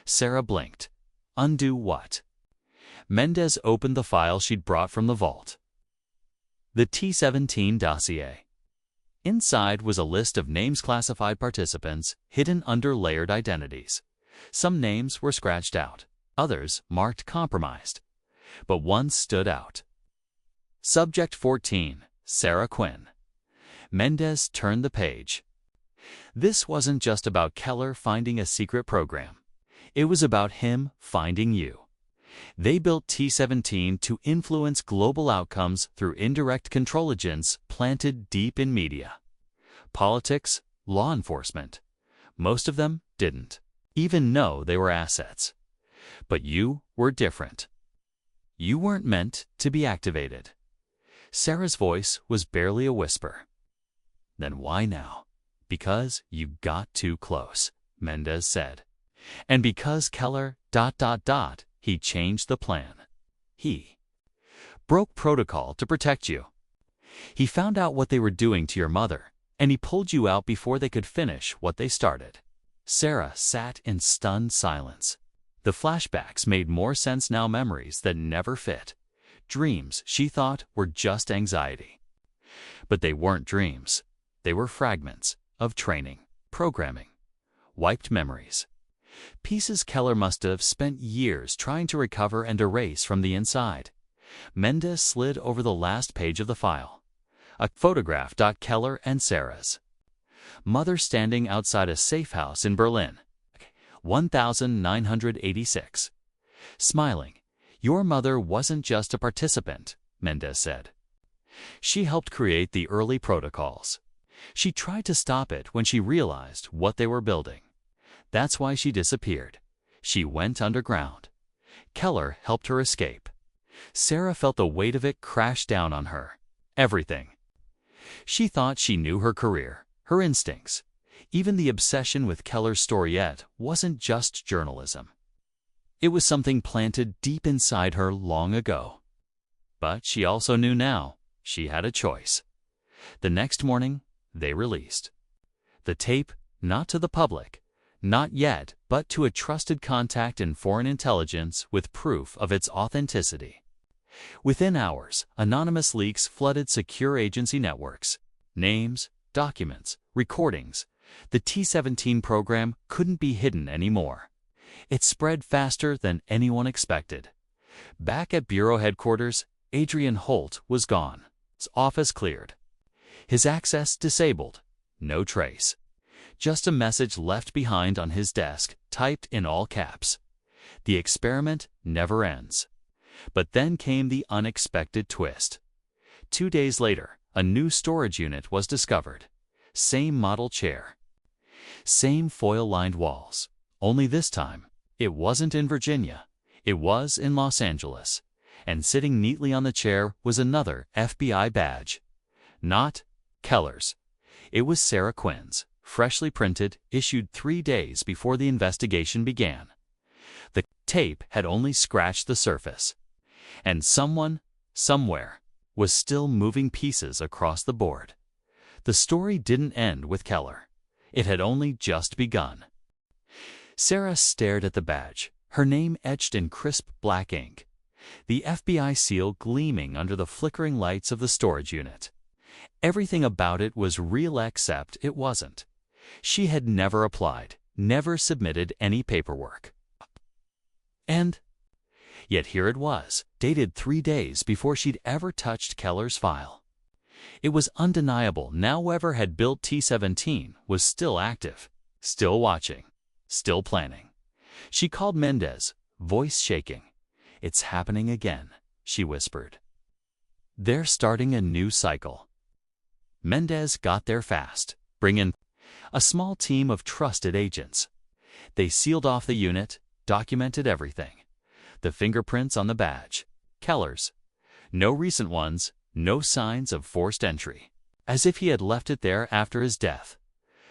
Sarah blinked. Undo what? Mendez opened the file she'd brought from the vault. The T-17 dossier. Inside was a list of names, classified participants, hidden under layered identities. Some names were scratched out, others marked compromised. But one stood out. Subject 14, Sarah Quinn. Mendez turned the page. This wasn't just about Keller finding a secret program. It was about him finding you. They built T-17 to influence global outcomes through indirect control agents planted deep in media, politics, law enforcement. Most of them didn't even know they were assets. But you were different. You weren't meant to be activated. Sarah's voice was barely a whisper. "Then why now?" "Because you got too close," Mendez said. "And because Keller, he changed the plan. He broke protocol to protect you. He found out what they were doing to your mother, and he pulled you out before they could finish what they started." Sarah sat in stunned silence. The flashbacks made more sense now, memories that never fit. Dreams, she thought, were just anxiety. But they weren't dreams. They were fragments of training, programming, wiped memories. Pieces Keller must have spent years trying to recover and erase from the inside. Mendez slid over the last page of the file. A photograph. Keller and Sarah's mother standing outside a safe house in Berlin. 1986. Smiling. "Your mother wasn't just a participant," Mendez said. "She helped create the early protocols. She tried to stop it when she realized what they were building. That's why she disappeared. She went underground. Keller helped her escape." Sarah felt the weight of it crash down on her. Everything. She thought she knew her career, her instincts. Even the obsession with Keller's storiette wasn't just journalism. It was something planted deep inside her long ago. But she also knew now she had a choice. The next morning, they released the tape, not to the public, not yet, but to a trusted contact in foreign intelligence with proof of its authenticity. Within hours, anonymous leaks flooded secure agency networks. Names, documents, recordings. The T-17 program couldn't be hidden anymore. It spread faster than anyone expected. Back at Bureau headquarters, Adrian Holt was gone. His office cleared. His access disabled. No trace. Just a message left behind on his desk, typed in all caps. The experiment never ends. But then came the unexpected twist. 2 days later, a new storage unit was discovered. Same model chair. Same foil-lined walls. Only this time, it wasn't in Virginia. It was in Los Angeles. And sitting neatly on the chair was another FBI badge. Not Keller's. It was Sarah Quinn's, freshly printed, issued 3 days before the investigation began. The tape had only scratched the surface. And someone, somewhere, was still moving pieces across the board. The story didn't end with Keller. It had only just begun. Sarah stared at the badge, her name etched in crisp black ink, the FBI seal gleaming under the flickering lights of the storage unit. Everything about it was real except it wasn't. She had never applied, never submitted any paperwork. And yet here it was, dated 3 days before she'd ever touched Keller's file. It was undeniable now whoever had built T-17 was still active, still watching, still planning. She called Mendez, voice shaking. "It's happening again," she whispered. "They're starting a new cycle." Mendez got there fast, bringing a small team of trusted agents. They sealed off the unit, documented everything. The fingerprints on the badge, Keller's. No recent ones, no signs of forced entry, as if he had left it there after his death.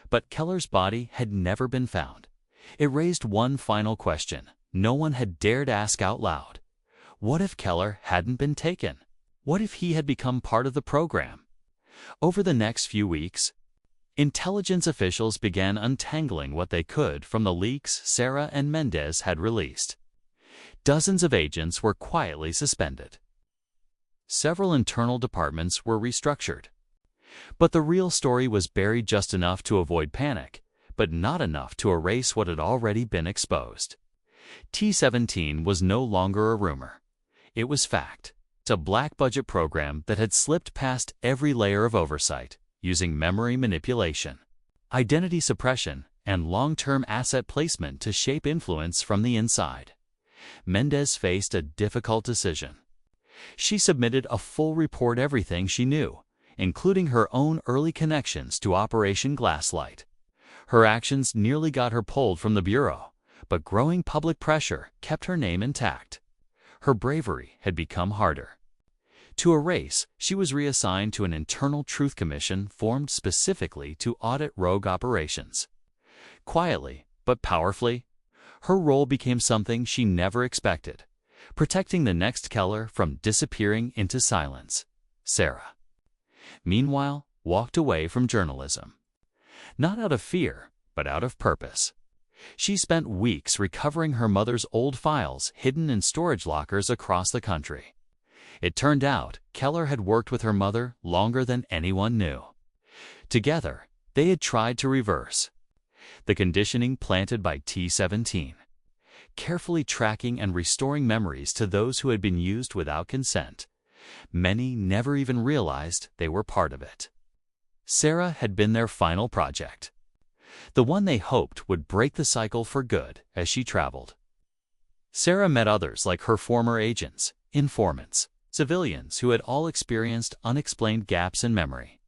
But Keller's body had never been found. It raised one final question no one had dared ask out loud. What if Keller hadn't been taken? What if he had become part of the program? Over the next few weeks, intelligence officials began untangling what they could from the leaks Sarah and Mendez had released. Dozens of agents were quietly suspended. Several internal departments were restructured. But the real story was buried just enough to avoid panic, but not enough to erase what had already been exposed. T-17 was no longer a rumor. It was fact. It's a black-budget program that had slipped past every layer of oversight, using memory manipulation, identity suppression, and long-term asset placement to shape influence from the inside. Mendez faced a difficult decision. She submitted a full report everything she knew, including her own early connections to Operation Glasslight. Her actions nearly got her pulled from the Bureau, but growing public pressure kept her name intact. Her bravery had become harder. To erase, she was reassigned to an internal truth commission formed specifically to audit rogue operations. Quietly, but powerfully, her role became something she never expected, protecting the next Keller from disappearing into silence. Sarah, meanwhile, walked away from journalism. Not out of fear, but out of purpose. She spent weeks recovering her mother's old files hidden in storage lockers across the country. It turned out Keller had worked with her mother longer than anyone knew. Together, they had tried to reverse the conditioning planted by T-17, carefully tracking and restoring memories to those who had been used without consent. Many never even realized they were part of it. Sarah had been their final project, the one they hoped would break the cycle for good as she traveled. Sarah met others like her former agents, informants, civilians who had all experienced unexplained gaps in memory,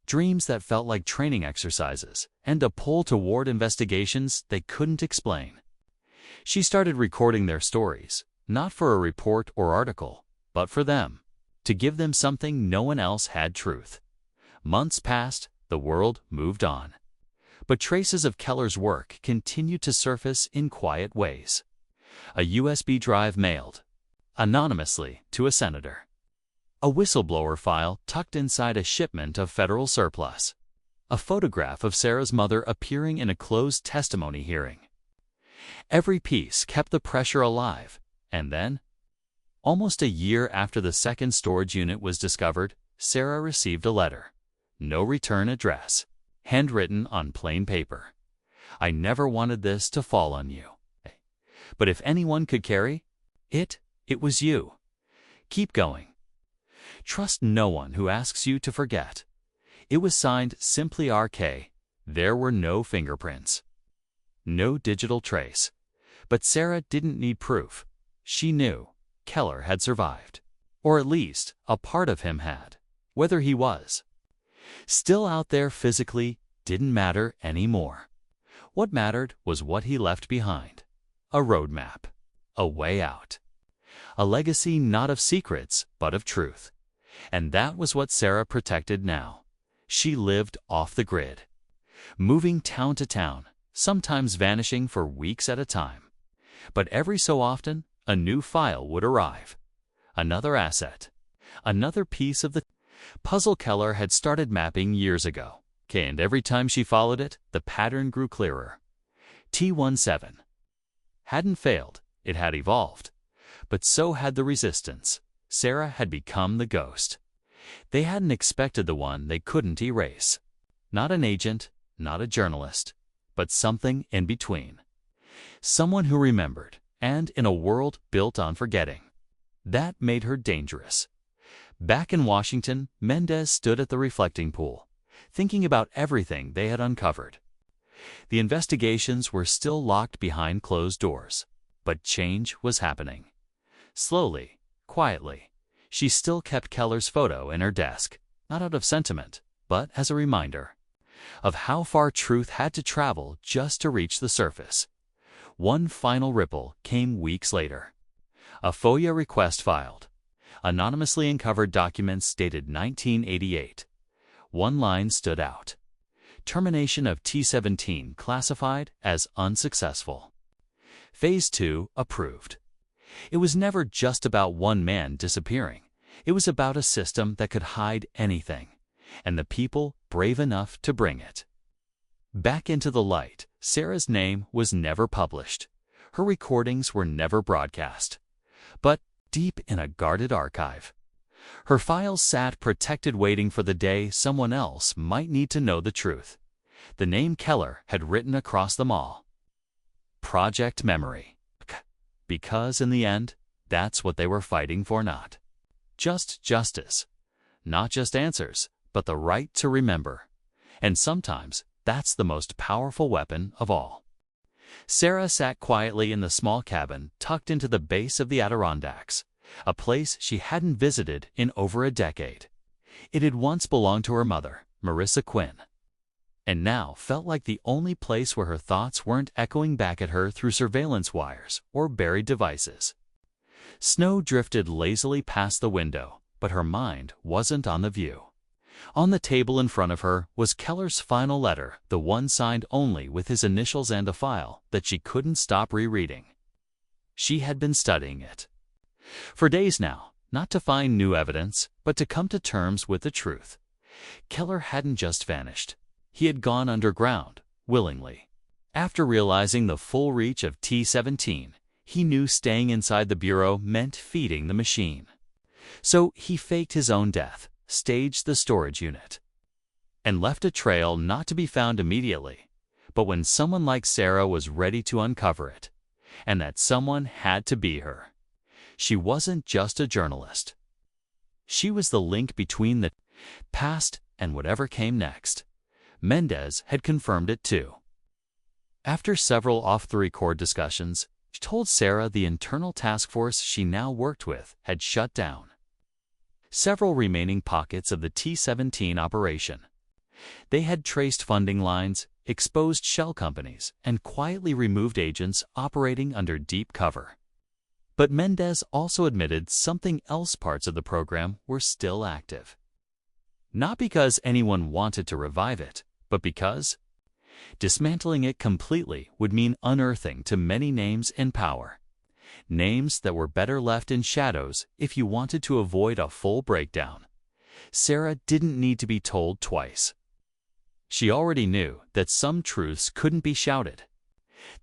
dreams that felt like training exercises, and a pull toward investigations they couldn't explain. She started recording their stories, not for a report or article, but for them, to give them something no one else had: truth. Months passed, the world moved on. But traces of Keller's work continued to surface in quiet ways. A USB drive mailed, anonymously, to a senator. A whistleblower file tucked inside a shipment of federal surplus. A photograph of Sarah's mother appearing in a closed testimony hearing. Every piece kept the pressure alive, and then, almost a year after the second storage unit was discovered, Sarah received a letter. No return address. Handwritten on plain paper. "I never wanted this to fall on you. But if anyone could carry it, it was you. Keep going. Trust no one who asks you to forget." It was signed simply RK. There were no fingerprints. No digital trace. But Sarah didn't need proof. She knew Keller had survived. Or at least, a part of him had. Whether he was still out there physically didn't matter anymore. What mattered was what he left behind. A roadmap. A way out. A legacy not of secrets, but of truth. And that was what Sarah protected now. She lived off the grid, moving town to town, sometimes vanishing for weeks at a time. But every so often, a new file would arrive. Another asset. Another piece of the puzzle Keller had started mapping years ago. And every time she followed it, the pattern grew clearer. T-17 hadn't failed, it had evolved. But so had the resistance. Sarah had become the ghost. They hadn't expected the one they couldn't erase. Not an agent, not a journalist, but something in between. Someone who remembered, and in a world built on forgetting. That made her dangerous. Back in Washington, Mendez stood at the reflecting pool, thinking about everything they had uncovered. The investigations were still locked behind closed doors, but change was happening. Slowly, quietly, she still kept Keller's photo in her desk, not out of sentiment, but as a reminder of how far truth had to travel just to reach the surface. One final ripple came weeks later. A FOIA request filed. Anonymously uncovered documents dated 1988. One line stood out. Termination of T-17 classified as unsuccessful. Phase 2 approved. It was never just about one man disappearing. It was about a system that could hide anything, and the people brave enough to bring it. Back into the light, Sarah's name was never published. Her recordings were never broadcast. But deep in a guarded archive, her files sat protected, waiting for the day someone else might need to know the truth. The name Keller had written across them all. Project Memory. Because in the end, that's what they were fighting for, not just justice, not just answers, but the right to remember. And sometimes that's the most powerful weapon of all. Sarah sat quietly in the small cabin tucked into the base of the Adirondacks, a place she hadn't visited in over a decade. It had once belonged to her mother, Marissa Quinn, and now felt like the only place where her thoughts weren't echoing back at her through surveillance wires or buried devices. Snow drifted lazily past the window, but her mind wasn't on the view. On the table in front of her was Keller's final letter, the one signed only with his initials and a file that she couldn't stop rereading. She had been studying it for days now, not to find new evidence, but to come to terms with the truth. Keller hadn't just vanished. He had gone underground, willingly. After realizing the full reach of T-17, he knew staying inside the bureau meant feeding the machine. So he faked his own death, staged the storage unit, and left a trail not to be found immediately, but when someone like Sarah was ready to uncover it. And that someone had to be her. She wasn't just a journalist. She was the link between the past and whatever came next. Mendez had confirmed it too. After several off-the-record discussions, she told Sarah the internal task force she now worked with had shut down several remaining pockets of the T-17 operation. They had traced funding lines, exposed shell companies, and quietly removed agents operating under deep cover. But Mendez also admitted something else: parts of the program were still active. Not because anyone wanted to revive it, but because dismantling it completely would mean unearthing too many names in power. Names that were better left in shadows if you wanted to avoid a full breakdown. Sarah didn't need to be told twice. She already knew that some truths couldn't be shouted.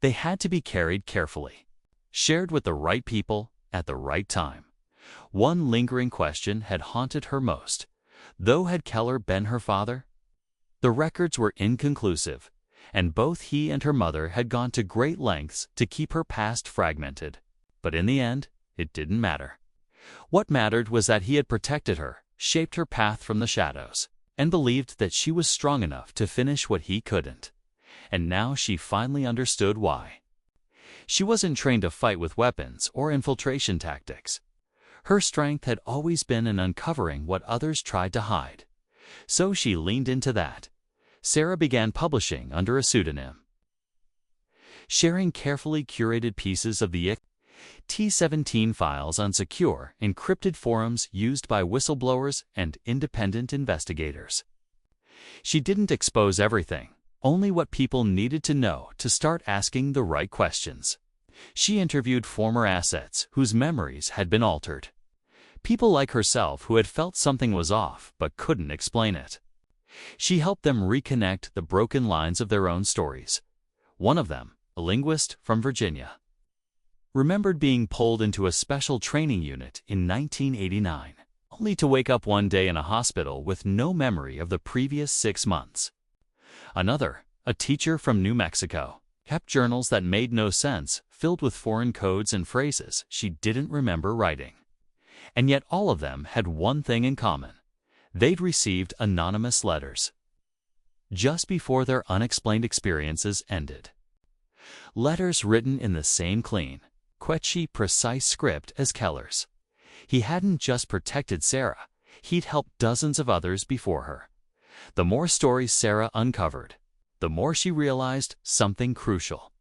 They had to be carried carefully, shared with the right people at the right time. One lingering question had haunted her most. Though had Keller been her father? The records were inconclusive, and both he and her mother had gone to great lengths to keep her past fragmented. But in the end, it didn't matter. What mattered was that he had protected her, shaped her path from the shadows, and believed that she was strong enough to finish what he couldn't. And now she finally understood why. She wasn't trained to fight with weapons or infiltration tactics. Her strength had always been in uncovering what others tried to hide. So she leaned into that. Sarah began publishing under a pseudonym, sharing carefully curated pieces of the T-17 files on secure, encrypted forums used by whistleblowers and independent investigators. She didn't expose everything, only what people needed to know to start asking the right questions. She interviewed former assets whose memories had been altered. People like herself who had felt something was off but couldn't explain it. She helped them reconnect the broken lines of their own stories. One of them, a linguist from Virginia, remembered being pulled into a special training unit in 1989, only to wake up one day in a hospital with no memory of the previous 6 months. Another, a teacher from New Mexico, kept journals that made no sense, filled with foreign codes and phrases she didn't remember writing. And yet all of them had one thing in common. They'd received anonymous letters just before their unexplained experiences ended. Letters written in the same clean, quetchy, precise script as Keller's. He hadn't just protected Sarah, he'd helped dozens of others before her. The more stories Sarah uncovered, the more she realized something crucial.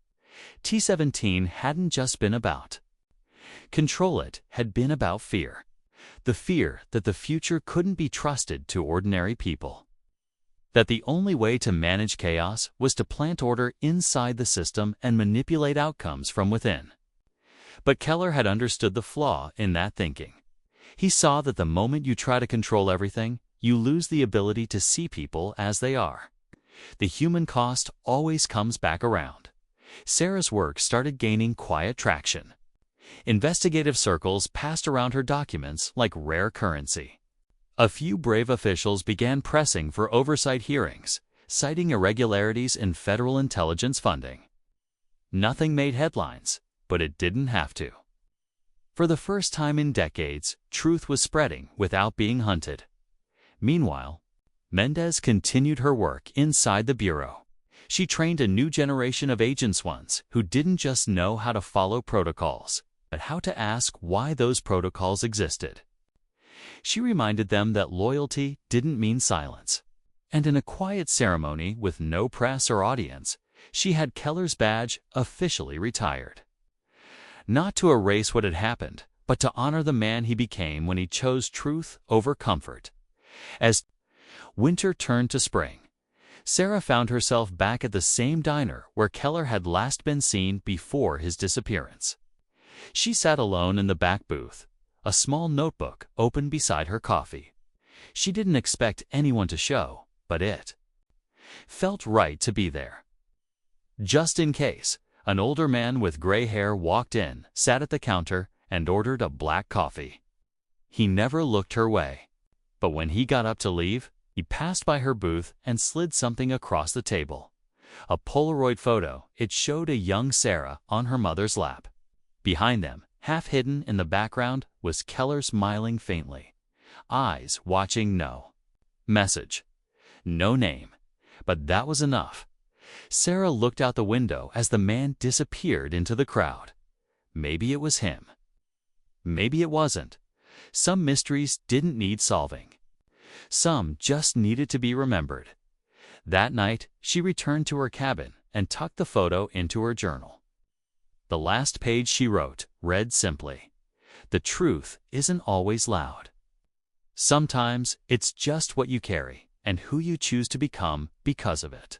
T-17 hadn't just been about control, it had been about fear. The fear that the future couldn't be trusted to ordinary people. That the only way to manage chaos was to plant order inside the system and manipulate outcomes from within. But Keller had understood the flaw in that thinking. He saw that the moment you try to control everything, you lose the ability to see people as they are. The human cost always comes back around. Sarah's work started gaining quiet traction. Investigative circles passed around her documents like rare currency. A few brave officials began pressing for oversight hearings, citing irregularities in federal intelligence funding. Nothing made headlines, but it didn't have to. For the first time in decades, truth was spreading without being hunted. Meanwhile, Mendez continued her work inside the Bureau. She trained a new generation of agents, ones who didn't just know how to follow protocols, but how to ask why those protocols existed. She reminded them that loyalty didn't mean silence. And in a quiet ceremony with no press or audience, she had Keller's badge officially retired. Not to erase what had happened, but to honor the man he became when he chose truth over comfort. As winter turned to spring, Sarah found herself back at the same diner where Keller had last been seen before his disappearance. She sat alone in the back booth, a small notebook open beside her coffee. She didn't expect anyone to show, but it felt right to be there. Just in case, an older man with gray hair walked in, sat at the counter, and ordered a black coffee. He never looked her way, but when he got up to leave, he passed by her booth and slid something across the table. A Polaroid photo. It showed a young Sarah on her mother's lap. Behind them, half hidden in the background, was Keller smiling faintly. Eyes watching, no message, no name. But that was enough. Sarah looked out the window as the man disappeared into the crowd. Maybe it was him. Maybe it wasn't. Some mysteries didn't need solving. Some just needed to be remembered. That night, she returned to her cabin and tucked the photo into her journal. The last page she wrote read simply, "The truth isn't always loud. Sometimes it's just what you carry and who you choose to become because of it."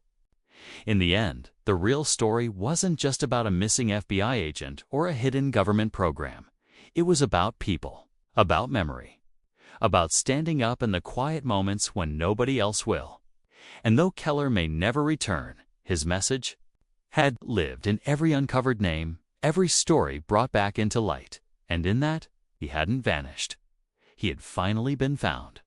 In the end, the real story wasn't just about a missing FBI agent or a hidden government program. It was about people, about memory, about standing up in the quiet moments when nobody else will. And though Keller may never return, his message had lived in every uncovered name, every story brought back into light, and in that, he hadn't vanished. He had finally been found.